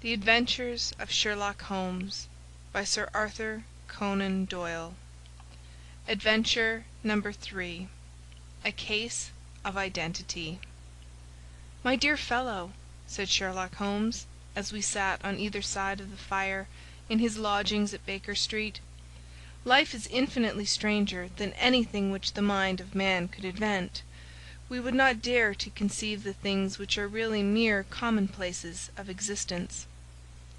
The Adventures of Sherlock Holmes by Sir Arthur Conan Doyle. Adventure number 3. A Case of Identity. "My dear fellow," said Sherlock Holmes, as we sat on either side of the fire in his lodgings at Baker Street, "life is infinitely stranger than anything which the mind of man could invent. We would not dare to conceive the things which are really mere commonplaces of existence.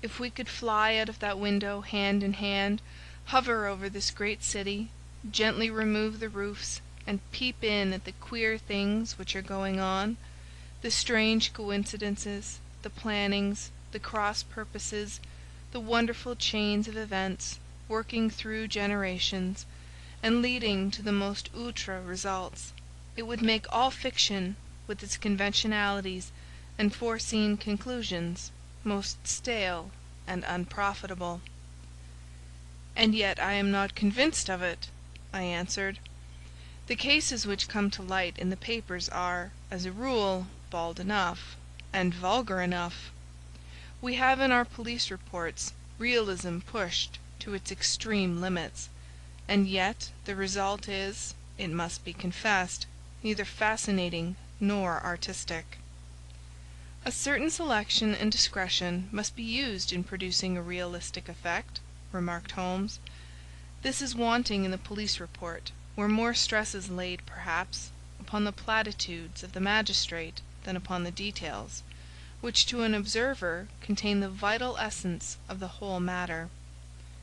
If we could fly out of that window hand in hand, hover over this great city, gently remove the roofs, and peep in at the queer things which are going on, the strange coincidences, the plannings, the cross purposes, the wonderful chains of events, working through generations, and leading to the most outre results, it would make all fiction, with its conventionalities and foreseen conclusions, most stale and unprofitable." "And yet I am not convinced of it," I answered. "The cases which come to light in the papers are, as a rule, bald enough, and vulgar enough. We have in our police reports realism pushed to its extreme limits, and yet the result is, it must be confessed, neither fascinating nor artistic." "A certain selection and discretion must be used in producing a realistic effect," remarked Holmes. "This is wanting in the police report, where more stress is laid, perhaps, upon the platitudes of the magistrate than upon the details, which to an observer contain the vital essence of the whole matter.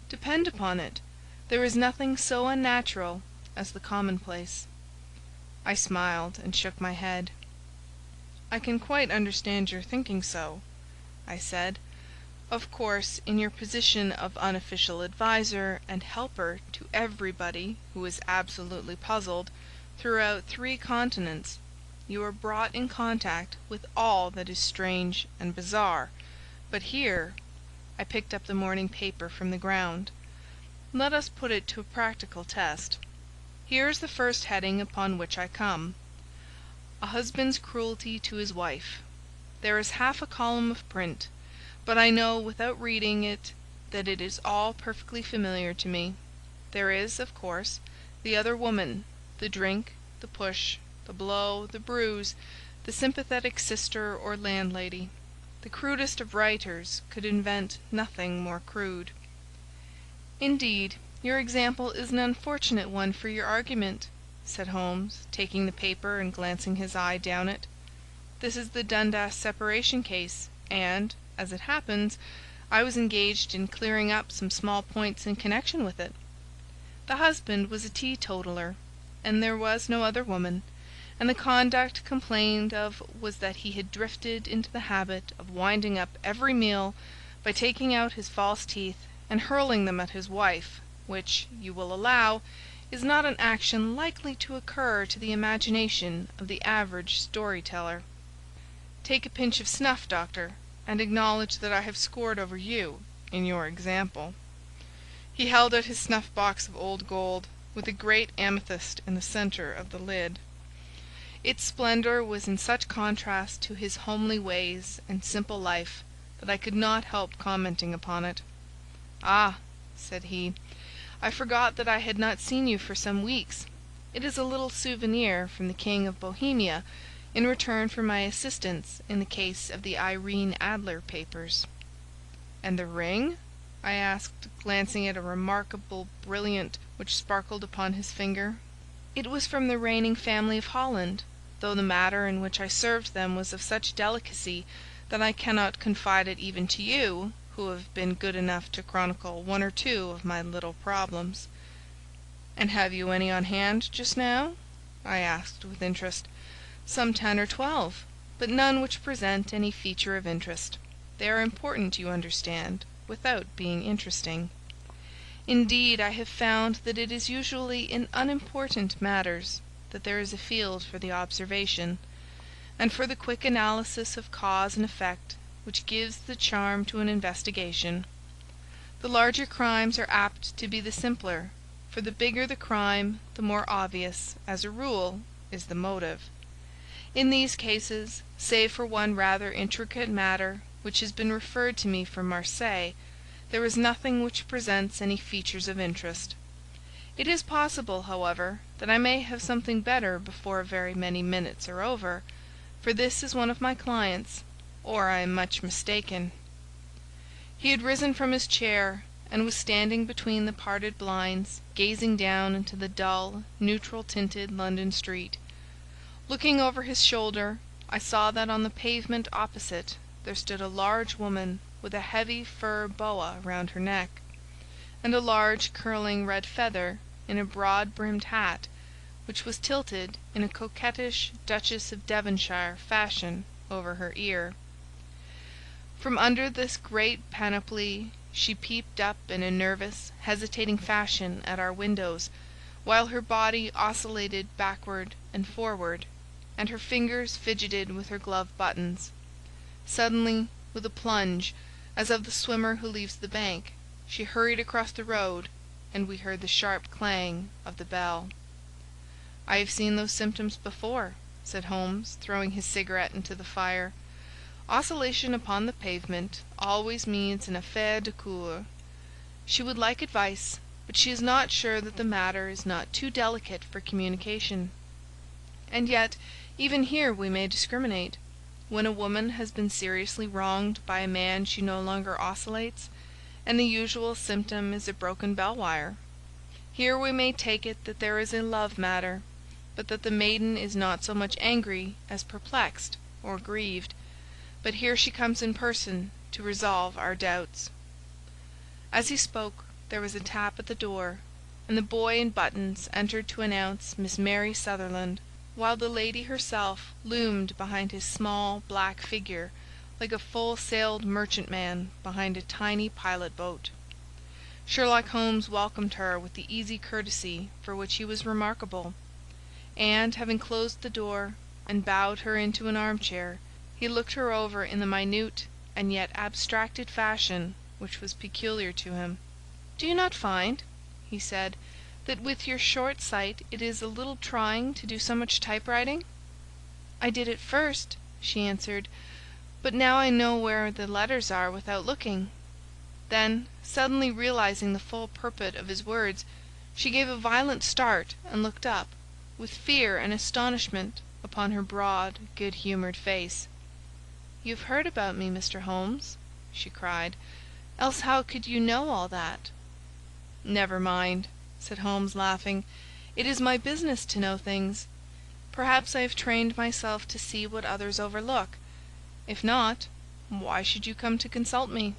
Depend upon it, there is nothing so unnatural as the commonplace." I smiled and shook my head. "I can quite understand your thinking so," I said. "Of course, in your position of unofficial adviser and helper to everybody who is absolutely puzzled throughout 3 continents, you are brought in contact with all that is strange and bizarre. But here—" I picked up the morning paper from the ground. "Let us put it to a practical test. Here is the first heading upon which I come: 'A husband's cruelty to his wife.' There is half a column of print, but I know without reading it that it is all perfectly familiar to me. There is, of course, the other woman, the drink, the push, the blow, the bruise, the sympathetic sister or landlady. The crudest of writers could invent nothing more crude." "Indeed, your example is an unfortunate one for your argument," said Holmes, taking the paper and glancing his eye down it. "This is the Dundas separation case, and, as it happens, I was engaged in clearing up some small points in connection with it. The husband was a teetotaler, and there was no other woman, and the conduct complained of was that he had drifted into the habit of winding up every meal by taking out his false teeth and hurling them at his wife, which, you will allow, is not an action likely to occur to the imagination of the average story-teller. Take a pinch of snuff, doctor, and acknowledge that I have scored over you in your example." He held out his snuff-box of old gold, with a great amethyst in the centre of the lid. Its splendour was in such contrast to his homely ways and simple life that I could not help commenting upon it. "Ah," said he, "I forgot that I had not seen you for some weeks. It is a little souvenir from the King of Bohemia, in return for my assistance in the case of the Irene Adler papers." "And the ring?" I asked, glancing at a remarkable brilliant which sparkled upon his finger. "It was from the reigning family of Holland, though the matter in which I served them was of such delicacy that I cannot confide it even to you, who have been good enough to chronicle 1 or 2 of my little problems." "And have you any on hand just now?" I asked with interest. "Some 10 or 12, but none which present any feature of interest. They are important, you understand, without being interesting. Indeed, I have found that it is usually in unimportant matters that there is a field for the observation, and for the quick analysis of cause and effect which gives the charm to an investigation. The larger crimes are apt to be the simpler, for the bigger the crime, the more obvious, as a rule, is the motive. In these cases, save for one rather intricate matter, which has been referred to me from Marseilles, there is nothing which presents any features of interest. It is possible, however, that I may have something better before very many minutes are over, for this is one of my clients, or I am much mistaken." He had risen from his chair, and was standing between the parted blinds, gazing down into the dull, neutral-tinted London street. Looking over his shoulder, I saw that on the pavement opposite there stood a large woman with a heavy fur boa round her neck, and a large curling red feather in a broad-brimmed hat, which was tilted in a coquettish Duchess of Devonshire fashion over her ear. From under this great panoply she peeped up in a nervous, hesitating fashion at our windows, while her body oscillated backward and forward, and her fingers fidgeted with her glove buttons. Suddenly, with a plunge, as of the swimmer who leaves the bank, she hurried across the road, and we heard the sharp clang of the bell. "I have seen those symptoms before," said Holmes, throwing his cigarette into the fire. "Oscillation upon the pavement always means an affaire de coeur. She would like advice, but she is not sure that the matter is not too delicate for communication. And yet, even here we may discriminate. When a woman has been seriously wronged by a man she no longer oscillates, and the usual symptom is a broken bell wire. Here we may take it that there is a love matter, but that the maiden is not so much angry as perplexed or grieved. But here she comes in person to resolve our doubts." As he spoke, there was a tap at the door, and the boy in buttons entered to announce Miss Mary Sutherland, while the lady herself loomed behind his small black figure like a full-sailed merchantman behind a tiny pilot-boat. Sherlock Holmes welcomed her with the easy courtesy for which he was remarkable, and, having closed the door and bowed her into an armchair, he looked her over in the minute and yet abstracted fashion which was peculiar to him. "Do you not find," he said, "that with your short sight it is a little trying to do so much typewriting?" "I did at first," she answered, "but now I know where the letters are without looking." Then, suddenly realizing the full purport of his words, she gave a violent start and looked up, with fear and astonishment upon her broad, good-humoured face. "You have heard about me, Mr. Holmes?" she cried. "Else how could you know all that?" "Never mind," said Holmes, laughing. "It is my business to know things. Perhaps I have trained myself to see what others overlook. If not, why should you come to consult me?"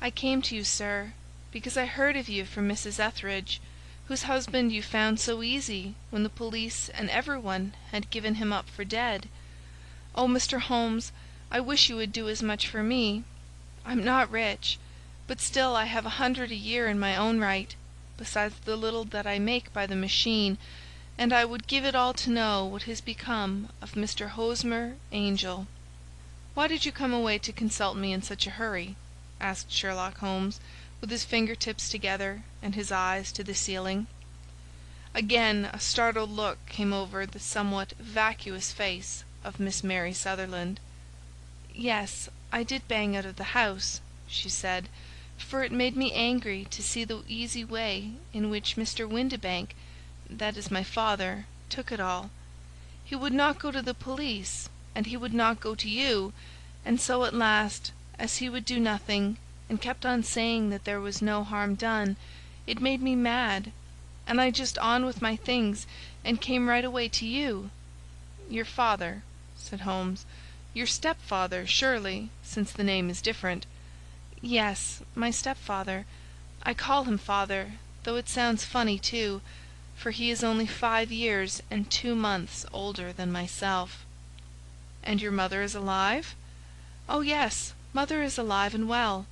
"I came to you, sir, because I heard of you from Mrs. Etheridge, whose husband you found so easy when the police and everyone had given him up for dead. Oh, Mr. Holmes, I wish you would do as much for me. I'm not rich, but still I have 100 a year in my own right, besides the little that I make by the machine, and I would give it all to know what has become of Mr. Hosmer Angel." "Why did you come away to consult me in such a hurry?" asked Sherlock Holmes, with his finger-tips together and his eyes to the ceiling. Again a startled look came over the somewhat vacuous face of Miss Mary Sutherland. "Yes, I did bang out of the house," she said, "for it made me angry to see the easy way in which Mr. Windibank, that is my father, took it all. He would not go to the police, and he would not go to you, and so at last, as he would do nothing, and kept on saying that there was no harm done, it made me mad, and I just on with my things, and came right away to you." "Your father," said Holmes. "Your stepfather, surely, since the name is different." "Yes, my stepfather. I call him father, though it sounds funny too, for he is only 5 years and 2 months older than myself." "And your mother is alive?" "Oh yes, mother is alive and well.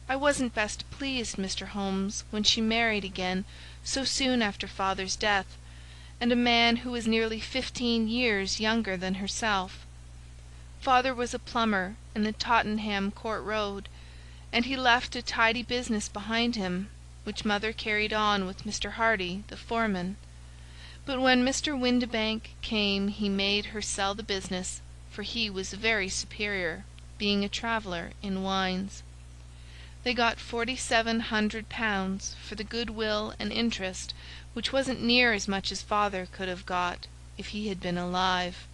I wasn't best pleased, Mr. Holmes, when she married again so soon after father's death, and a man who was nearly 15 years younger than herself. Father was a plumber in the Tottenham Court Road, and he left a tidy business behind him, which mother carried on with Mr. Hardy, the foreman. But when Mr. Windibank came he made her sell the business, for he was very superior, being a traveller in wines. They got £4,700 for the goodwill and interest, which wasn't near as much as father could have got if he had been alive.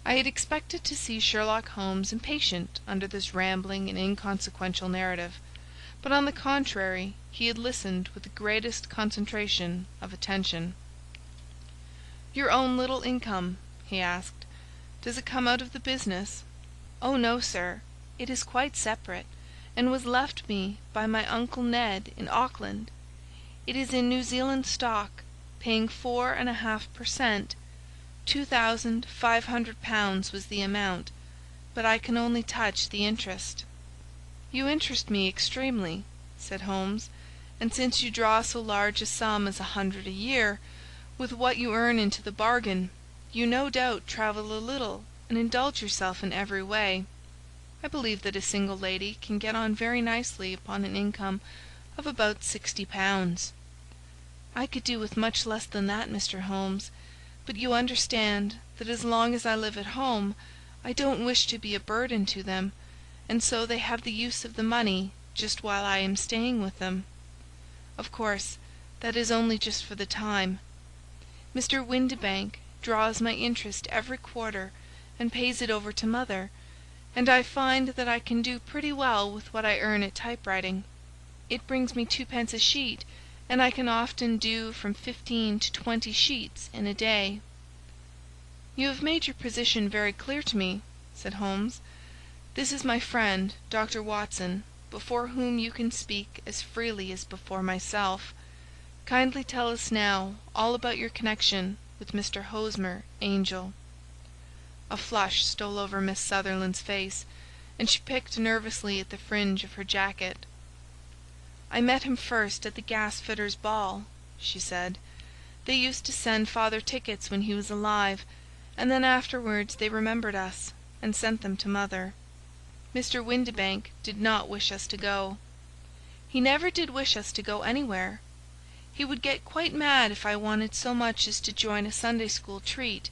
I had expected to see Sherlock Holmes impatient under this rambling and inconsequential narrative, but on the contrary he had listened with the greatest concentration of attention. "Your own little income?" he asked. "Does it come out of the business?" "Oh no, sir. It is quite separate, and was left me by my Uncle Ned in Auckland. It is in New Zealand stock, paying 4½ per cent. £2,500 was the amount, but I can only touch the interest." "You interest me extremely," said Holmes, "and since you draw so large a sum as 100 a year, with what you earn into the bargain, you no doubt travel a little and indulge yourself in every way. I believe that a single lady can get on very nicely upon an income of about £60. "I could do with much less than that, Mr. Holmes, but you understand that as long as I live at home I don't wish to be a burden to them, and so they have the use of the money just while I am staying with them. Of course, that is only just for the time. Mr. Windibank draws my interest every quarter and pays it over to mother, and I find that I can do pretty well with what I earn at typewriting. It brings me 2d. a sheet, and I can often do from 15 to 20 sheets in a day." "You have made your position very clear to me," said Holmes. "This is my friend, Dr. Watson, before whom you can speak as freely as before myself. Kindly tell us now all about your connection with Mr. Hosmer Angel." A flush stole over Miss Sutherland's face, and she picked nervously at the fringe of her jacket. "I met him first at the gasfitters' ball," she said. "They used to send father tickets when he was alive, and then afterwards they remembered us, and sent them to mother. Mr. Windibank did not wish us to go. He never did wish us to go anywhere. He would get quite mad if I wanted so much as to join a Sunday school treat.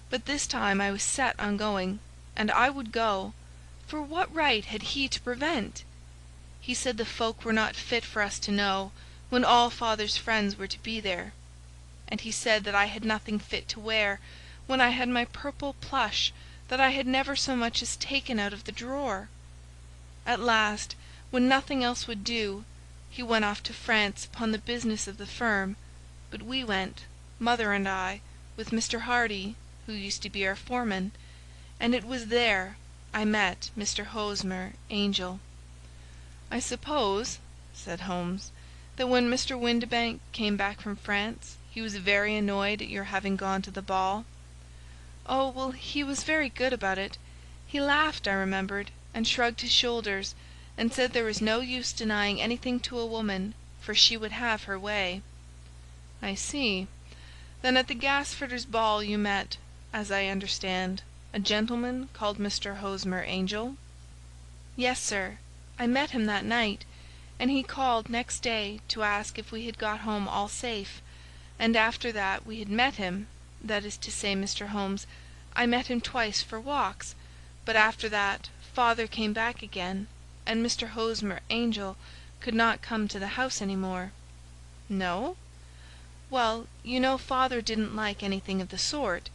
But this time I was set on going, and I would go, for what right had he to prevent? He said the folk were not fit for us to know, when all father's friends were to be there. And he said that I had nothing fit to wear, when I had my purple plush that I had never so much as taken out of the drawer. At last, when nothing else would do, he went off to France upon the business of the firm, but we went, mother and I, with Mr. Hardy, who used to be our foreman, and it was there I met Mr. Hosmer Angel." "I suppose," said Holmes, "that when Mr. Windibank came back from France he was very annoyed at your having gone to the ball." "Oh, well, he was very good about it. He laughed, I remembered, and shrugged his shoulders, and said there was no use denying anything to a woman, for she would have her way." "I see. Then at the gasfitters' ball you met, as I understand, a gentleman called Mr. Hosmer Angel?" "Yes, sir. I met him that night, and he called next day to ask if we had got home all safe, and after that we had met him, that is to say, Mr. Holmes, I met him twice for walks, but after that father came back again, and Mr. Hosmer Angel could not come to the house any more." "No?" "Well, you know father didn't like anything of the sort.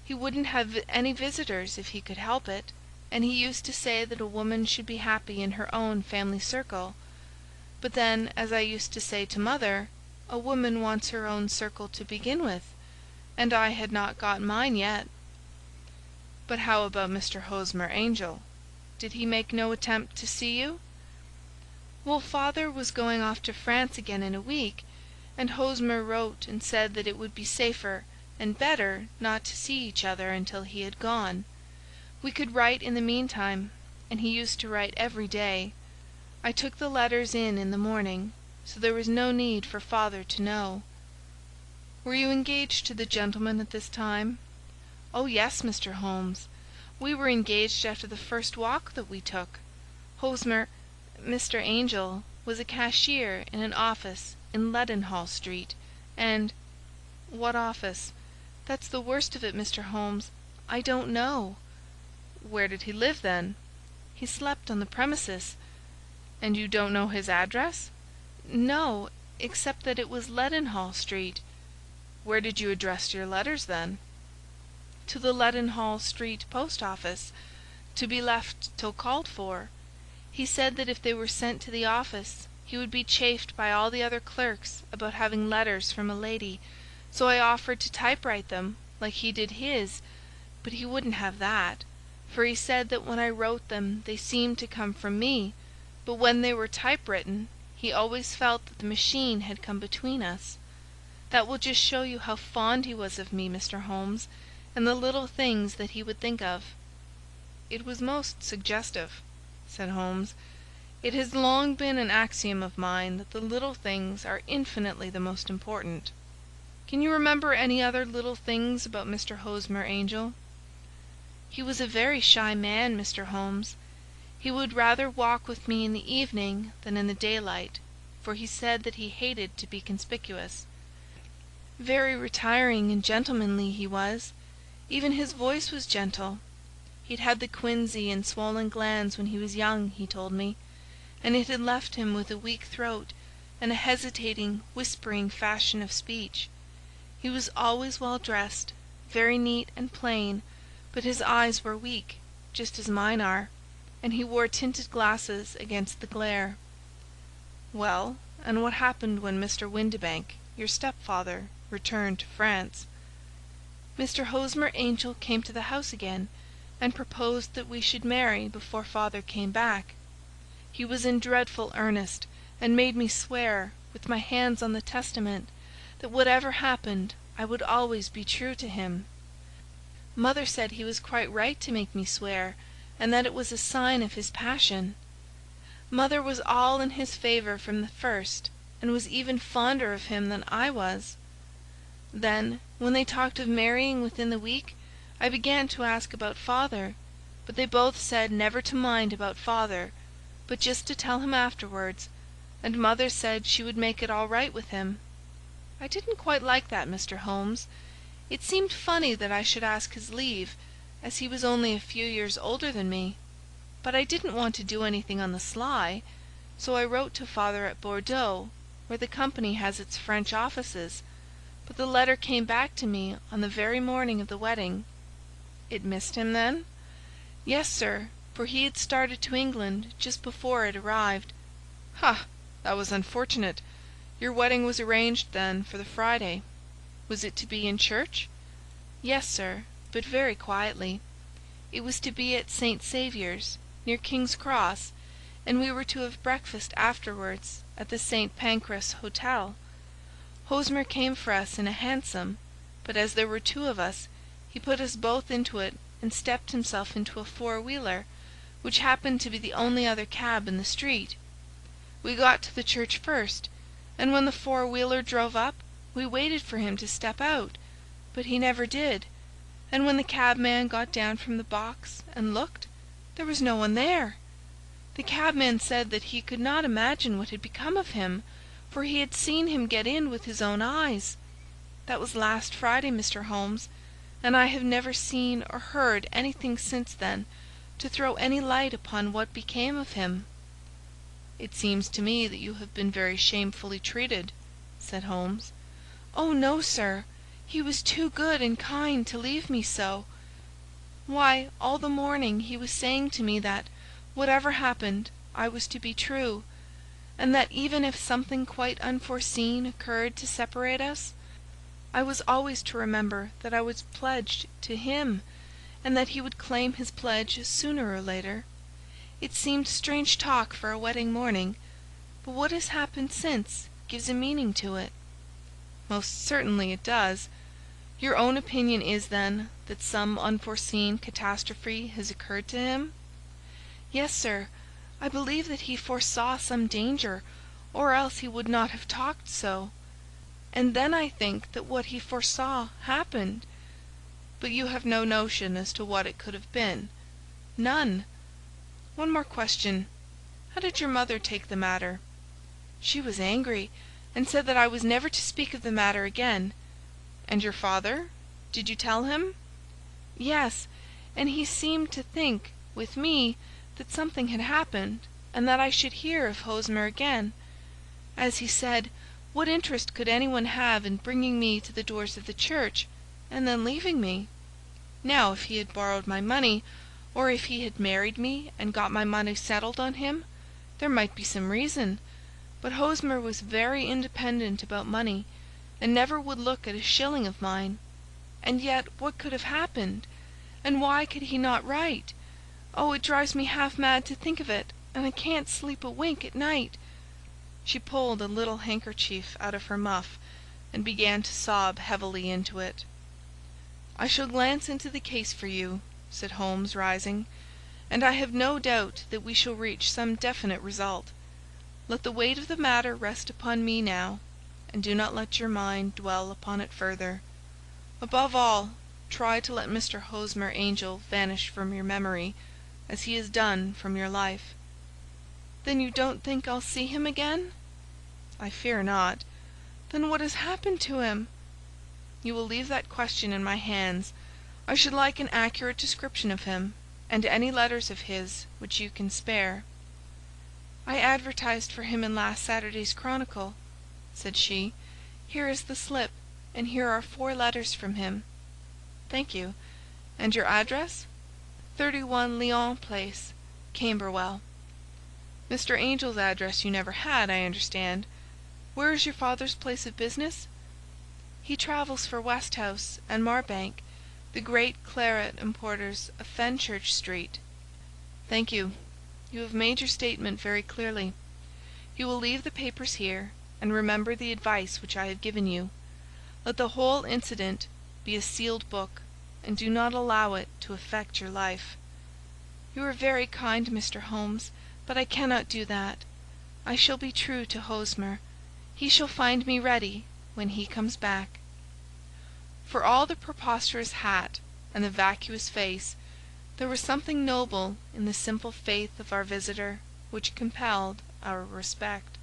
He wouldn't have any visitors if he could help it, and he used to say that a woman should be happy in her own family circle. But then, as I used to say to mother, a woman wants her own circle to begin with, and I had not got mine yet." "But how about Mr. Hosmer Angel? Did he make no attempt to see you?" "Well, father was going off to France again in a week, and Hosmer wrote and said that it would be safer and better not to see each other until he had gone. We could write in the meantime, and he used to write every day. I took the letters in the morning, so there was no need for father to know." "Were you engaged to the gentleman at this time?" "Oh yes, Mr. Holmes. We were engaged after the first walk that we took. Mr. Angel was a cashier in an office in Leadenhall Street, and—" "What office?" "That's the worst of it, Mr. Holmes. I don't know." "Where did he live, then?" He slept on the premises." "And you don't know his address?" "No, except that it was Leadenhall Street." "Where did you address your letters, then?" "To the Leadenhall Street post office, to be left till called for. He said that if they were sent to the office he would be chaffed by all the other clerks about having letters from a lady, so I offered to typewrite them, like he did his, but he wouldn't have that, for he said that when I wrote them they seemed to come from me, but when they were typewritten he always felt that the machine had come between us. That will just show you how fond he was of me, Mr. Holmes, and the little things that he would think of." "It was most suggestive," said Holmes. "It has long been an axiom of mine that the little things are infinitely the most important. Can you remember any other little things about Mr. Hosmer Angel?" "He was a very shy man, Mr. Holmes. He would rather walk with me in the evening than in the daylight, for he said that he hated to be conspicuous. Very retiring and gentlemanly he was. Even his voice was gentle. He'd had the quinsy and swollen glands when he was young, he told me, and it had left him with a weak throat and a hesitating, whispering fashion of speech. He was always well dressed, very neat and plain, but his eyes were weak, just as mine are, and he wore tinted glasses against the glare." "Well, and what happened when Mr. Windibank, your stepfather, returned to France?" "Mr. Hosmer Angel came to the house again, and proposed that we should marry before father came back. He was in dreadful earnest, and made me swear, with my hands on the testament, that whatever happened I would always be true to him. Mother said he was quite right to make me swear, and that it was a sign of his passion. Mother was all in his favor from the first, and was even fonder of him than I was. Then, when they talked of marrying within the week, I began to ask about father, but they both said never to mind about father, but just to tell him afterwards, and mother said she would make it all right with him. I didn't quite like that, Mr. Holmes. It seemed funny that I should ask his leave, as he was only a few years older than me, but I didn't want to do anything on the sly, so I wrote to father at Bordeaux, where the company has its French offices, but the letter came back to me on the very morning of the wedding." "It missed him, then?" "Yes, sir, for he had started to England just before it arrived." "Ha! That was unfortunate. Your wedding was arranged, then, for the Friday. Was it to be in church?" "Yes, sir, but very quietly. It was to be at St. Saviour's, near King's Cross, and we were to have breakfast afterwards at the St. Pancras Hotel. Hosmer came for us in a hansom, but as there were two of us, he put us both into it and stepped himself into a four-wheeler, which happened to be the only other cab in the street. We got to the church first, and when the four-wheeler drove up, we waited for him to step out, but he never did, and when the cabman got down from the box and looked, there was no one there. The cabman said that he could not imagine what had become of him, for he had seen him get in with his own eyes. That was last Friday, Mr. Holmes, and I have never seen or heard anything since then to throw any light upon what became of him." "It seems to me that you have been very shamefully treated," said Holmes. "Oh, no, sir. He was too good and kind to leave me so. Why, all the morning he was saying to me that, whatever happened, I was to be true, and that even if something quite unforeseen occurred to separate us, I was always to remember that I was pledged to him, and that he would claim his pledge sooner or later. It seemed strange talk for a wedding morning, but what has happened since gives a meaning to it." "Most certainly it does. Your own opinion is, then, that some unforeseen catastrophe has occurred to him?" "Yes, sir. I believe that he foresaw some danger, or else he would not have talked so. And then I think that what he foresaw happened." "But you have no notion as to what it could have been?" "None." "One more question. How did your mother take the matter?" "She was angry, and said that I was never to speak of the matter again." "And your father? Did you tell him?" "Yes, and he seemed to think, with me, that something had happened, and that I should hear of Hosmer again. As he said, what interest could anyone have in bringing me to the doors of the church, and then leaving me? Now, if he had borrowed my money, or if he had married me and got my money settled on him, there might be some reason. But Hosmer was very independent about money, and never would look at a shilling of mine. And yet what could have happened? And why could he not write? Oh, it drives me half mad to think of it, and I can't sleep a wink at night." She pulled a little handkerchief out of her muff, and began to sob heavily into it. "I shall glance into the case for you," said Holmes, rising, "and I have no doubt that we shall reach some definite result. Let the weight of the matter rest upon me now, and do not let your mind dwell upon it further. Above all, try to let Mr. Hosmer Angel vanish from your memory, as he has done from your life." "Then you don't think I'll see him again?" "I fear not." "Then what has happened to him?" "You will leave that question in my hands. I should like an accurate description of him, and any letters of his which you can spare." "I advertised for him in last Saturday's Chronicle," said she. "Here is the slip, and here are 4 letters from him." "Thank you. And your address?" 31 Lyon Place, Camberwell. "Mr. Angel's address you never had, I understand. Where is your father's place of business?" "He travels for Westhouse and Marbank, the great claret importers of Fenchurch Street." "Thank you. You have made your statement very clearly. You will leave the papers here, and remember the advice which I have given you. Let the whole incident be a sealed book, and do not allow it to affect your life." "You are very kind, Mr. Holmes, but I cannot do that. I shall be true to Hosmer. He shall find me ready when he comes back." For all the preposterous hat and the vacuous face, there was something noble in the simple faith of our visitor which compelled our respect.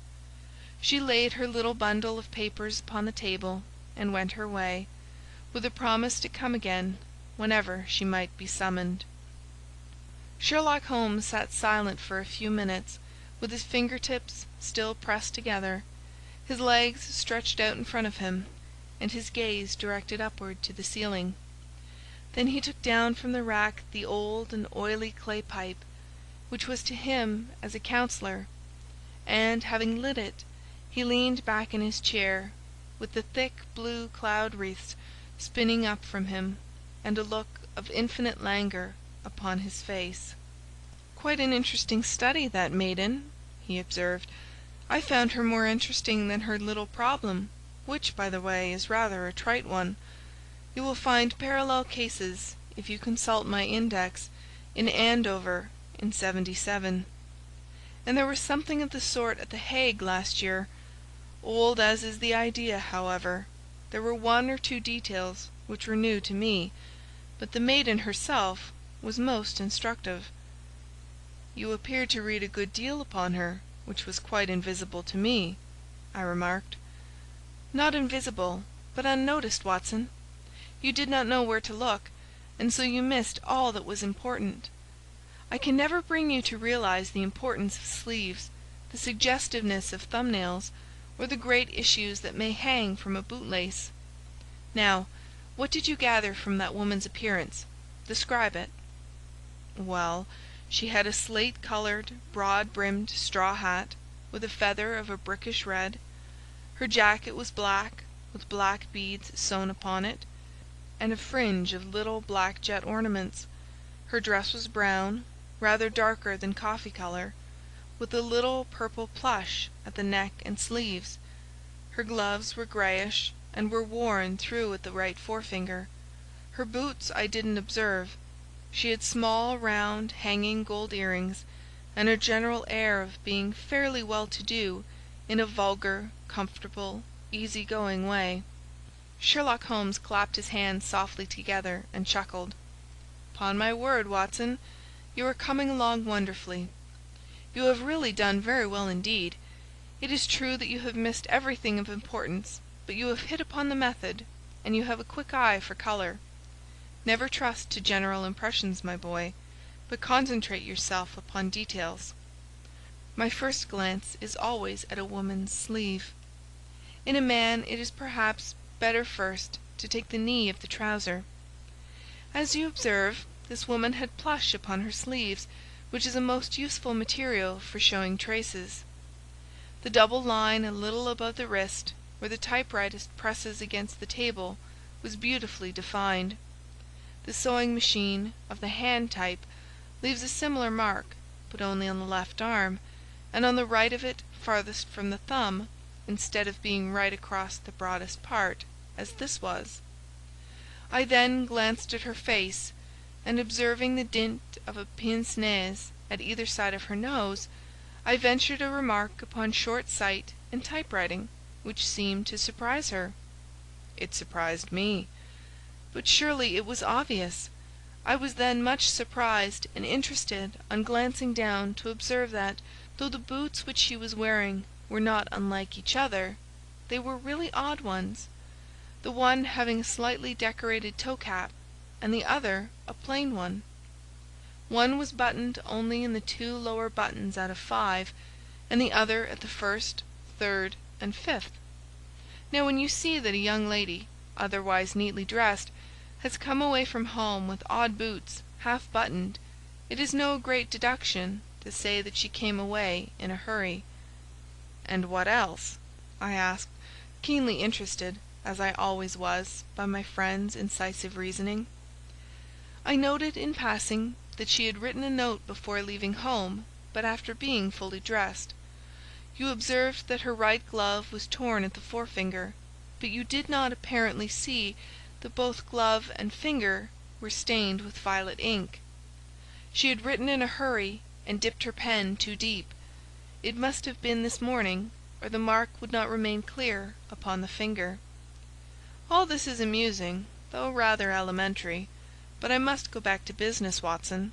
She laid her little bundle of papers upon the table, and went her way, with a promise to come again whenever she might be summoned. Sherlock Holmes sat silent for a few minutes, with his finger-tips still pressed together, his legs stretched out in front of him, and his gaze directed upward to the ceiling. Then he took down from the rack the old and oily clay pipe, which was to him as a counsellor, and, having lit it, he leaned back in his chair, with the thick blue cloud-wreaths spinning up from him, and a look of infinite languor upon his face. "Quite an interesting study, that maiden," he observed. "I found her more interesting than her little problem, which, by the way, is rather a trite one. You will find parallel cases, if you consult my index, in Andover in '77. And there was something of the sort at The Hague last year. Old as is the idea, however, there were 1 or 2 details which were new to me, but the maiden herself was most instructive." "You appeared to read a good deal upon her, which was quite invisible to me," I remarked. "Not invisible, but unnoticed, Watson. You did not know where to look, and so you missed all that was important. I can never bring you to realize the importance of sleeves, the suggestiveness of thumbnails, or the great issues that may hang from a bootlace. Now, what did you gather from that woman's appearance? Describe it." "Well, she had a slate-coloured, broad-brimmed straw hat, with a feather of a brickish red. Her jacket was black, with black beads sewn upon it, and a fringe of little black jet ornaments. Her dress was brown, rather darker than coffee colour, with a little purple plush at the neck and sleeves. Her gloves were greyish, and were worn through at the right forefinger. Her boots I didn't observe. She had small, round, hanging gold earrings, and a general air of being fairly well-to-do in a vulgar, comfortable, easy-going way." Sherlock Holmes clapped his hands softly together and chuckled. "'Pon my word, Watson, you are coming along wonderfully. You have really done very well indeed. It is true that you have missed everything of importance, but you have hit upon the method, and you have a quick eye for colour. Never trust to general impressions, my boy. but concentrate yourself upon details. My first glance is always at a woman's sleeve. In a man it is perhaps better first to take the knee of the trouser. As you observe, this woman had plush upon her sleeves, which is a most useful material for showing traces. The double line a little above the wrist, where the typewriter presses against the table, was beautifully defined. The sewing machine of the hand type leaves a similar mark, but only on the left arm, and on the right of it farthest from the thumb, instead of being right across the broadest part, as this was. I then glanced at her face, and observing the dint of a pince-nez at either side of her nose, I ventured a remark upon short sight and typewriting, which seemed to surprise her. It surprised me. But surely it was obvious. I was then much surprised and interested on glancing down to observe that, though the boots which she was wearing were not unlike each other, they were really odd ones, the one having a slightly decorated toe-cap, and the other a plain one. One was buttoned only in the 2 lower buttons out of 5, and the other at the 1st, 3rd, and 5th. Now when you see that a young lady, otherwise neatly dressed, has come away from home with odd boots, half buttoned, it is no great deduction to say that she came away in a hurry. "And what else?" I asked, keenly interested, as I always was, by my friend's incisive reasoning. "I noted in passing that she had written a note before leaving home, but after being fully dressed. You observed that her right glove was torn at the forefinger, but you did not apparently see that both glove and finger were stained with violet ink. She had written in a hurry and dipped her pen too deep. It must have been this morning, or the mark would not remain clear upon the finger. All this is amusing, though rather elementary, but I must go back to business, Watson.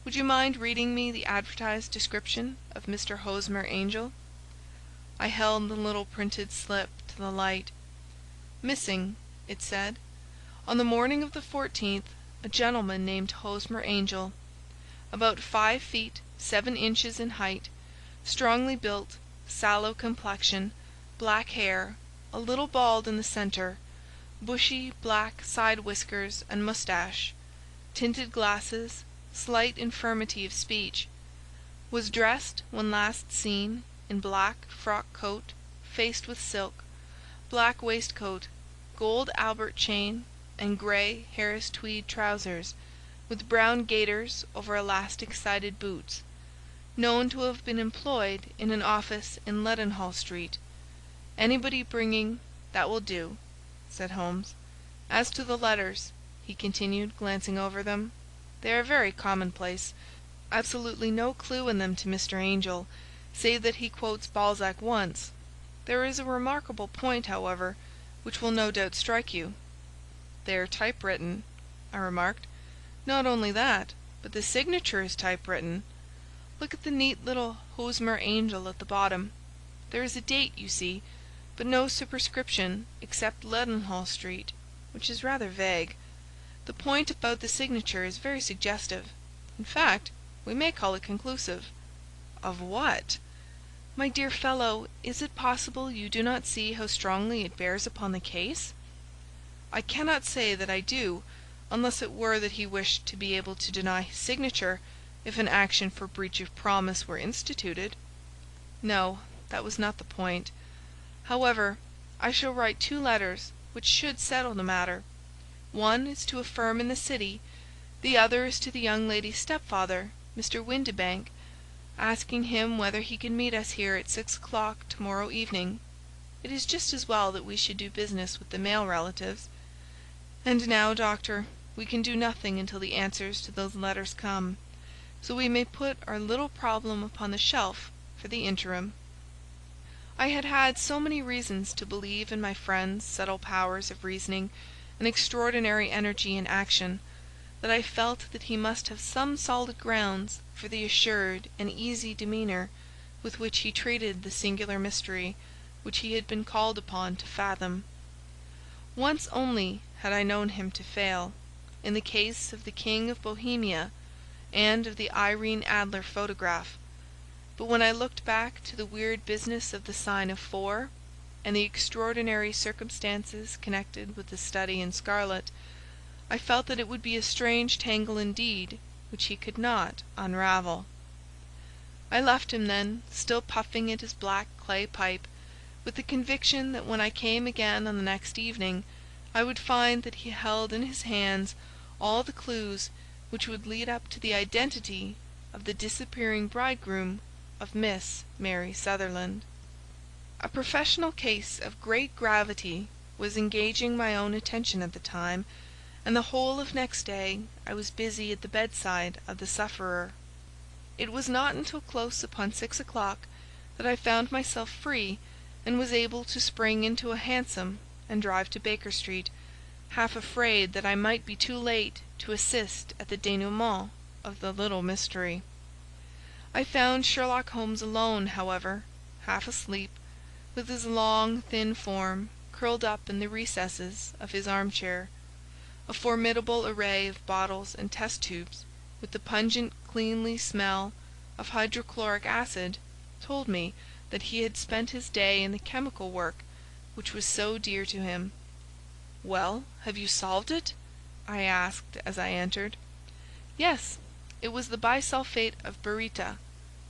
Would you mind reading me the advertised description of Mr. Hosmer Angel?" I held the little printed slip to the light. "Missing," it said, "on the morning of the 14th, a gentleman named Hosmer Angel, about 5 feet 7 inches in height, strongly built, sallow complexion, black hair, a little bald in the centre, bushy black side whiskers and moustache, tinted glasses, slight infirmity of speech, was dressed when last seen in black frock coat faced with silk, black waistcoat, gold Albert chain, and grey Harris tweed trousers, with brown gaiters over elastic-sided boots, known to have been employed in an office in Leadenhall Street. Anybody bringing—" "That will do," said Holmes. "As to the letters," he continued, glancing over them, "they are very commonplace. Absolutely no clue in them to Mr. Angel, save that he quotes Balzac once. There is a remarkable point, however, which will no doubt strike you." "They are typewritten," I remarked. "Not only that, but the signature is typewritten. Look at the neat little Hosmer Angel at the bottom. There is a date, you see, but no superscription except Leadenhall Street, which is rather vague. The point about the signature is very suggestive. In fact, we may call it conclusive." "Of what?" "My dear fellow, is it possible you do not see how strongly it bears upon the case?" "I cannot say that I do, unless it were that he wished to be able to deny his signature if an action for breach of promise were instituted. No, that was not the point. However, I shall write 2 letters which should settle the matter. One is to a firm in the city, the other is to the young lady's stepfather, Mr. Windibank, asking him whether he can meet us here at 6 o'clock tomorrow evening. It is just as well that we should do business with the male relatives. And now, doctor, we can do nothing until the answers to those letters come, so we may put our little problem upon the shelf for the interim." I had had so many reasons to believe in my friend's subtle powers of reasoning and extraordinary energy in action, that I felt that he must have some solid grounds for the assured and easy demeanour with which he treated the singular mystery which he had been called upon to fathom. Once only had I known him to fail, in the case of the King of Bohemia, and of the Irene Adler photograph. But when I looked back to the weird business of the sign of 4, and the extraordinary circumstances connected with the study in scarlet, I felt that it would be a strange tangle indeed which he could not unravel. I left him then, still puffing at his black clay pipe, with the conviction that when I came again on the next evening, I would find that he held in his hands all the clues which would lead up to the identity of the disappearing bridegroom of Miss Mary Sutherland. A professional case of great gravity was engaging my own attention at the time, and the whole of next day I was busy at the bedside of the sufferer. It was not until close upon 6 o'clock that I found myself free, and was able to spring into a hansom and drive to Baker Street, half afraid that I might be too late to assist at the denouement of the little mystery. I found Sherlock Holmes alone, however, half asleep, with his long, thin form curled up in the recesses of his armchair. A formidable array of bottles and test tubes, with the pungent cleanly smell of hydrochloric acid, told me that he had spent his day in the chemical work which was so dear to him. "Well, have you solved it?" I asked as I entered. "Yes, it was the bisulphate of baryta."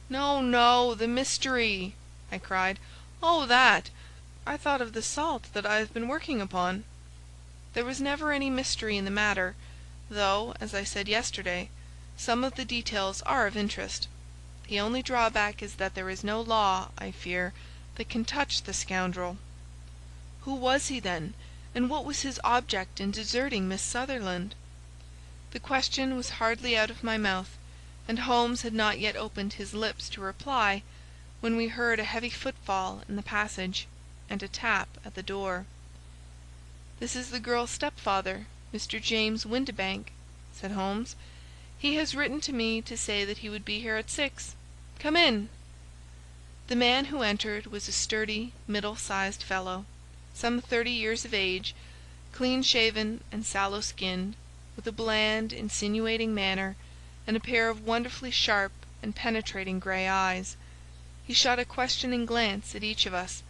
"No, no, the mystery!" I cried. "Oh, that! I thought of the salt that I have been working upon." "There was never any mystery in the matter, though, as I said yesterday, some of the details are of interest. The only drawback is that there is no law, I fear, that can touch the scoundrel." "Who was he, then, and what was his object in deserting Miss Sutherland?" The question was hardly out of my mouth, and Holmes had not yet opened his lips to reply, when we heard a heavy footfall in the passage, and a tap at the door. "This is the girl's stepfather, Mr. James Windibank," said Holmes. "He has written to me to say that he would be here at 6. Come in." The man who entered was a sturdy, middle-sized fellow, some 30 years of age, clean-shaven and sallow-skinned, with a bland, insinuating manner, and a pair of wonderfully sharp and penetrating grey eyes. He shot a questioning glance at each of us,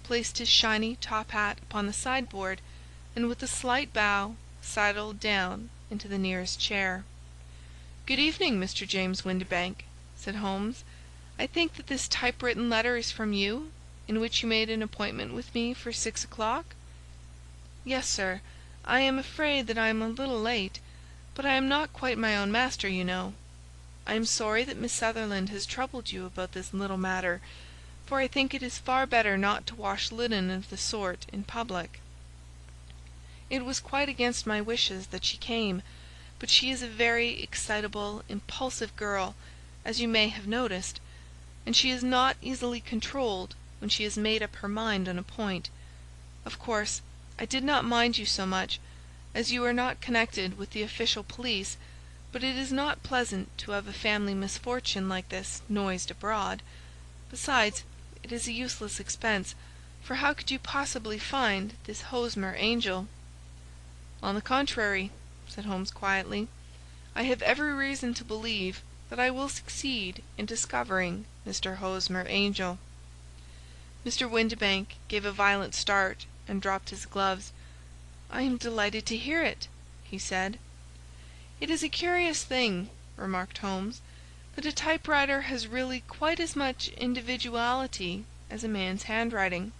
placed his shiny top hat upon the sideboard, and with a slight bow sidled down into the nearest chair. "Good evening, Mr. James Windibank," said Holmes. "I think that this typewritten letter is from you, in which you made an appointment with me for 6 o'clock?" "Yes, sir. I am afraid that I am a little late, but I am not quite my own master, you know. I am sorry that Miss Sutherland has troubled you about this little matter, for I think it is far better not to wash linen of the sort in public. It was quite against my wishes that she came, but she is a very excitable, impulsive girl, as you may have noticed, and she is not easily controlled when she has made up her mind on a point. Of course, I did not mind you so much, as you are not connected with the official police, but it is not pleasant to have a family misfortune like this noised abroad. Besides, it is a useless expense, for how could you possibly find this Hosmer angel?" "On the contrary," said Holmes quietly, "I have every reason to believe that I will succeed in discovering Mr. Hosmer Angel." Mr. Windibank gave a violent start and dropped his gloves. "I am delighted to hear it," he said. "It is a curious thing," remarked Holmes, "that a typewriter has really quite as much individuality as a man's handwriting.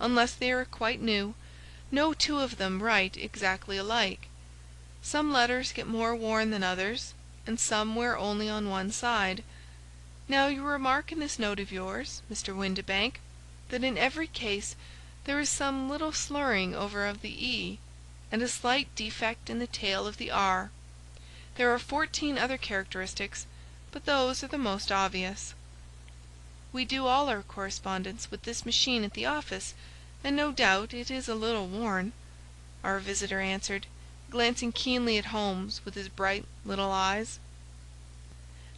Unless they are quite new, no two of them write exactly alike. Some letters get more worn than others, and some wear only on one side. Now you remark in this note of yours, Mr. Windibank, that in every case there is some little slurring over of the E, and a slight defect in the tail of the R. There are 14 other characteristics, but those are the most obvious." "We do all our correspondence with this machine at the office, and no doubt it is a little worn," our visitor answered, glancing keenly at Holmes with his bright little eyes.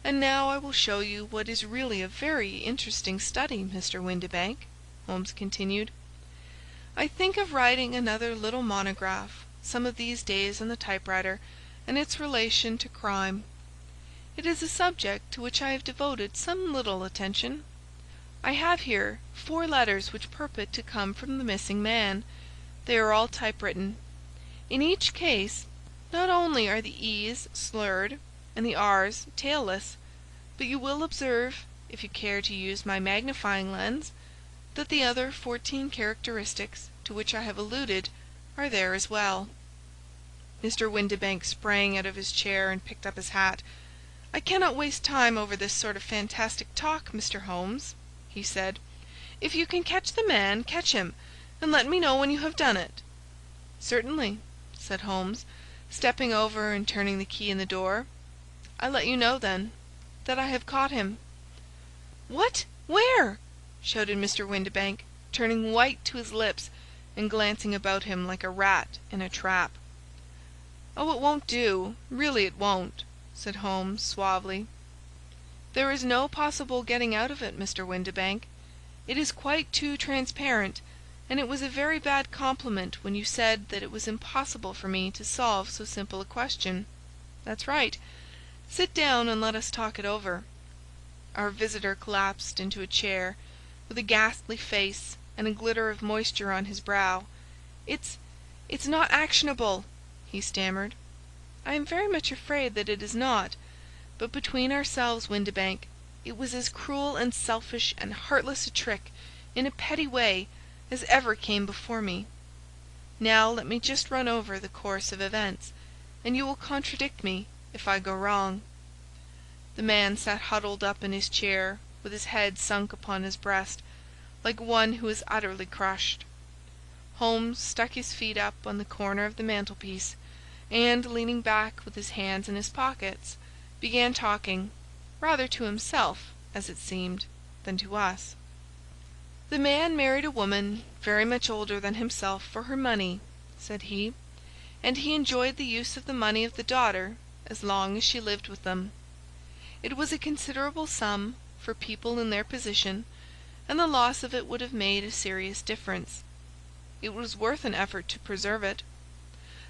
"And now I will show you what is really a very interesting study, Mr. Windibank," Holmes continued. "I think of writing another little monograph some of these days on the typewriter and its relation to crime. It is a subject to which I have devoted some little attention. I have here 4 letters which purport to come from the missing man. They are all typewritten. In each case, not only are the E's slurred and the R's tailless, but you will observe, if you care to use my magnifying lens, that the other 14 characteristics to which I have alluded are there as well." Mr. Windibank sprang out of his chair and picked up his hat. "I cannot waste time over this sort of fantastic talk, Mr. Holmes," he said. "If you can catch the man, catch him, and let me know when you have done it." "Certainly," said Holmes, stepping over and turning the key in the door. "I let you know, then, that I have caught him." "What? Where?" shouted Mr. Windibank, turning white to his lips and glancing about him like a rat in a trap. "Oh, it won't do, really it won't," said Holmes, suavely. "There is no possible getting out of it, Mr. Windibank. It is quite too transparent, and it was a very bad compliment when you said that it was impossible for me to solve so simple a question. That's right. Sit down and let us talk it over." Our visitor collapsed into a chair, with a ghastly face and a glitter of moisture on his brow. It's not actionable," he stammered. "I am very much afraid that it is not. But between ourselves, Windibank, it was as cruel and selfish and heartless a trick, in a petty way, as ever came before me. Now let me just run over the course of events, and you will contradict me if I go wrong." The man sat huddled up in his chair, with his head sunk upon his breast, like one who is utterly crushed. Holmes stuck his feet up on the corner of the mantelpiece, and, leaning back with his hands in his pockets, began talking, rather to himself, as it seemed, than to us. "The man married a woman very much older than himself for her money," said he, "and he enjoyed the use of the money of the daughter as long as she lived with them. It was a considerable sum for people in their position, and the loss of it would have made a serious difference. It was worth an effort to preserve it.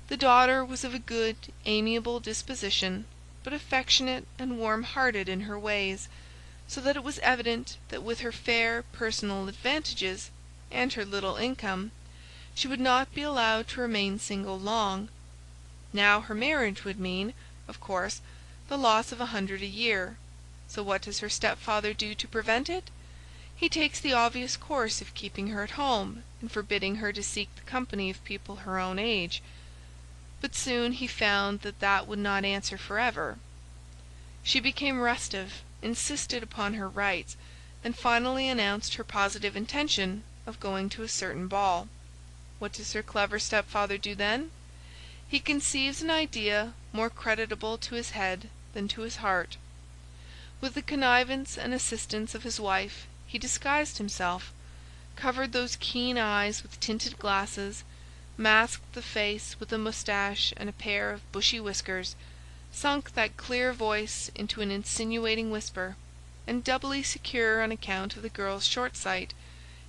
The daughter was of a good, amiable disposition, but affectionate and warm-hearted in her ways, so that it was evident that with her fair personal advantages and her little income, she would not be allowed to remain single long. Now her marriage would mean, of course, the loss of 100 a year. So what does her stepfather do to prevent it? He takes the obvious course of keeping her at home and forbidding her to seek the company of people her own age. But soon he found that that would not answer forever. She became restive, insisted upon her rights, and finally announced her positive intention of going to a certain ball. What does her clever stepfather do then? He conceives an idea more creditable to his head than to his heart. With the connivance and assistance of his wife, he disguised himself, covered those keen eyes with tinted glasses, masked the face with a moustache and a pair of bushy whiskers, sunk that clear voice into an insinuating whisper, and doubly secure on account of the girl's short sight,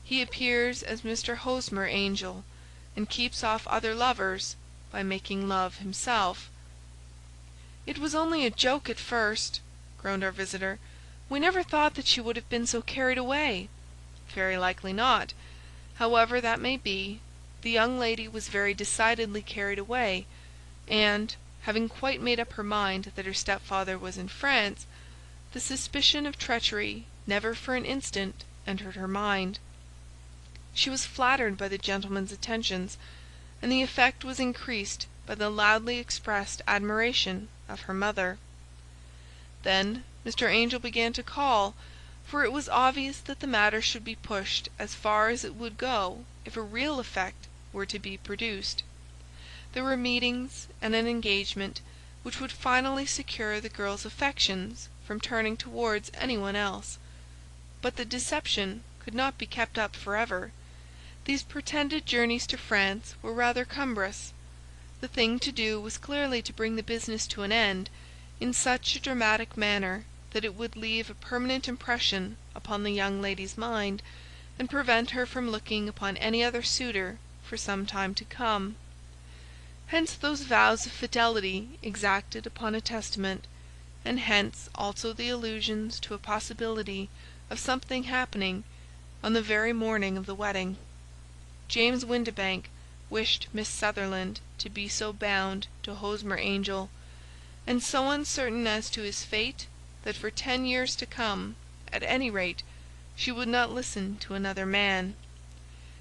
he appears as Mr. Hosmer Angel, and keeps off other lovers by making love himself. "It was only a joke at first," groaned our visitor. "We never thought that she would have been so carried away." "Very likely not. However that may be, the young lady was very decidedly carried away, and, having quite made up her mind that her stepfather was in France, the suspicion of treachery never for an instant entered her mind. She was flattered by the gentleman's attentions, and the effect was increased by the loudly expressed admiration of her mother. Then Mr. Angel began to call, for it was obvious that the matter should be pushed as far as it would go if a real effect were to be produced. There were meetings and an engagement which would finally secure the girl's affections from turning towards anyone else. But the deception could not be kept up forever. These pretended journeys to France were rather cumbrous. The thing to do was clearly to bring the business to an end in such a dramatic manner that it would leave a permanent impression upon the young lady's mind, and prevent her from looking upon any other suitor for some time to come. Hence those vows of fidelity exacted upon a testament, and hence also the allusions to a possibility of something happening on the very morning of the wedding. James Windibank wished Miss Sutherland to be so bound to Hosmer Angel, and so uncertain as to his fate, that for 10 years to come, at any rate, she would not listen to another man.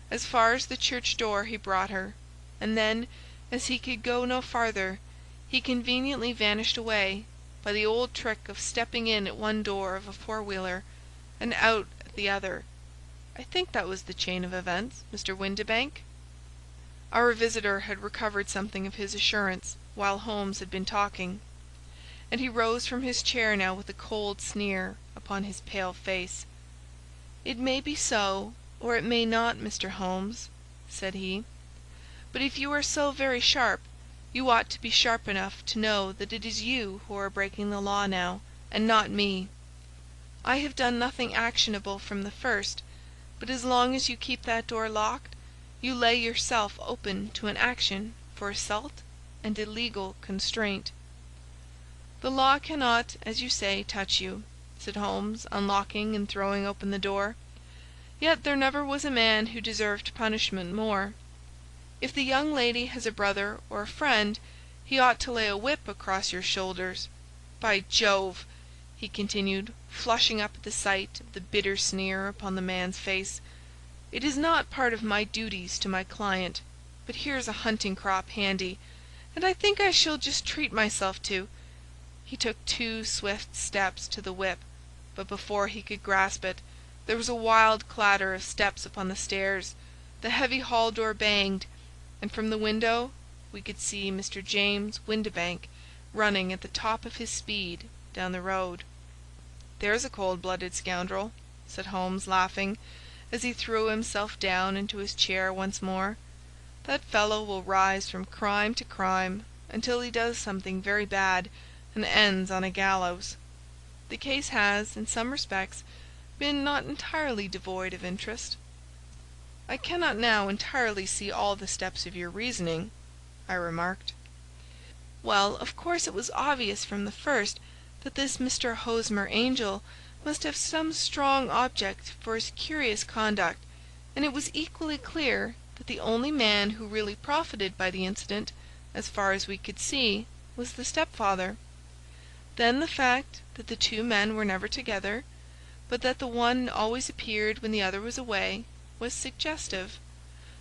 As far as the church door he brought her, and then, as he could go no farther, he conveniently vanished away, by the old trick of stepping in at one door of a four-wheeler, and out at the other. I think that was the chain of events, Mr. Windibank." Our visitor had recovered something of his assurance while Holmes had been talking, and he rose from his chair now with a cold sneer upon his pale face. "It may be so, or it may not, Mr. Holmes," said he. "But if you are so very sharp, you ought to be sharp enough to know that it is you who are breaking the law now, and not me. I have done nothing actionable from the first, but as long as you keep that door locked, you lay yourself open to an action for assault and illegal constraint." "The law cannot, as you say, touch you," said Holmes, unlocking and throwing open the door. "Yet there never was a man who deserved punishment more. If the young lady has a brother or a friend, he ought to lay a whip across your shoulders. By Jove!" he continued, flushing up at the sight of the bitter sneer upon the man's face, "it is not part of my duties to my client, but here's a hunting crop handy, and I think I shall just treat myself to—" He took 2 swift steps to the whip, but before he could grasp it, there was a wild clatter of steps upon the stairs, the heavy hall door banged, and from the window we could see Mr. James Windibank running at the top of his speed down the road. "There's a cold-blooded scoundrel," said Holmes, laughing, as he threw himself down into his chair once more. "That fellow will rise from crime to crime, until he does something very bad, and ends on a gallows. The case has, in some respects, been not entirely devoid of interest." "I cannot now entirely see all the steps of your reasoning," I remarked. "Well, of course it was obvious from the first that this Mr. Hosmer Angel must have some strong object for his curious conduct, and it was equally clear that the only man who really profited by the incident, as far as we could see, was the stepfather. Then the fact that the 2 men were never together, but that the one always appeared when the other was away, was suggestive.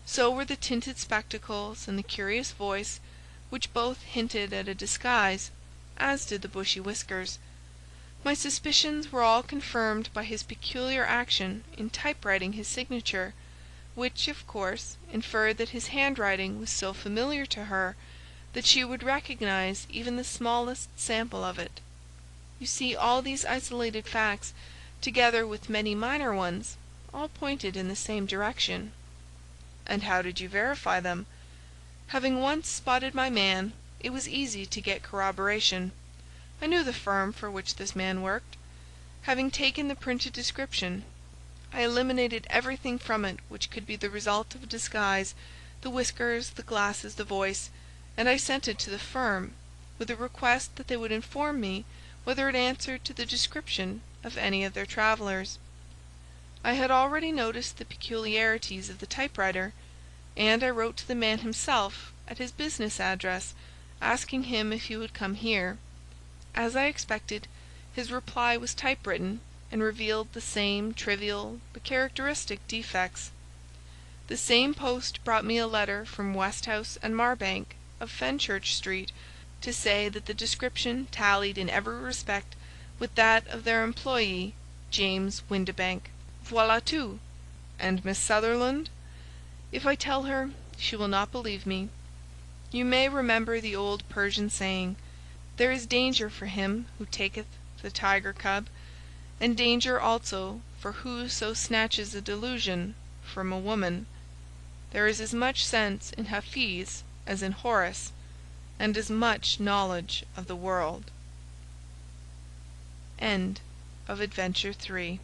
So were the tinted spectacles and the curious voice, which both hinted at a disguise, as did the bushy whiskers. My suspicions were all confirmed by his peculiar action in typewriting his signature, which, of course, inferred that his handwriting was so familiar to her that she would recognize even the smallest sample of it. You see, all these isolated facts, together with many minor ones, all pointed in the same direction." "And how did you verify them?" "Having once spotted my man, it was easy to get corroboration. I knew the firm for which this man worked. Having taken the printed description, I eliminated everything from it which could be the result of a disguise, the whiskers, the glasses, the voice, and I sent it to the firm, with a request that they would inform me whether it answered to the description of any of their travellers. I had already noticed the peculiarities of the typewriter, and I wrote to the man himself at his business address, asking him if he would come here. As I expected, his reply was typewritten, and revealed the same trivial but characteristic defects. The same post brought me a letter from Westhouse and Marbank of Fenchurch Street, to say that the description tallied in every respect with that of their employee, James Windibank. Voilà tout." "And Miss Sutherland?" "If I tell her, she will not believe me. You may remember the old Persian saying, 'There is danger for him who taketh the tiger cub, and danger also for whoso snatches a delusion from a woman.' There is as much sense in Hafiz as in Horace, and as much knowledge of the world." End of Adventure 3.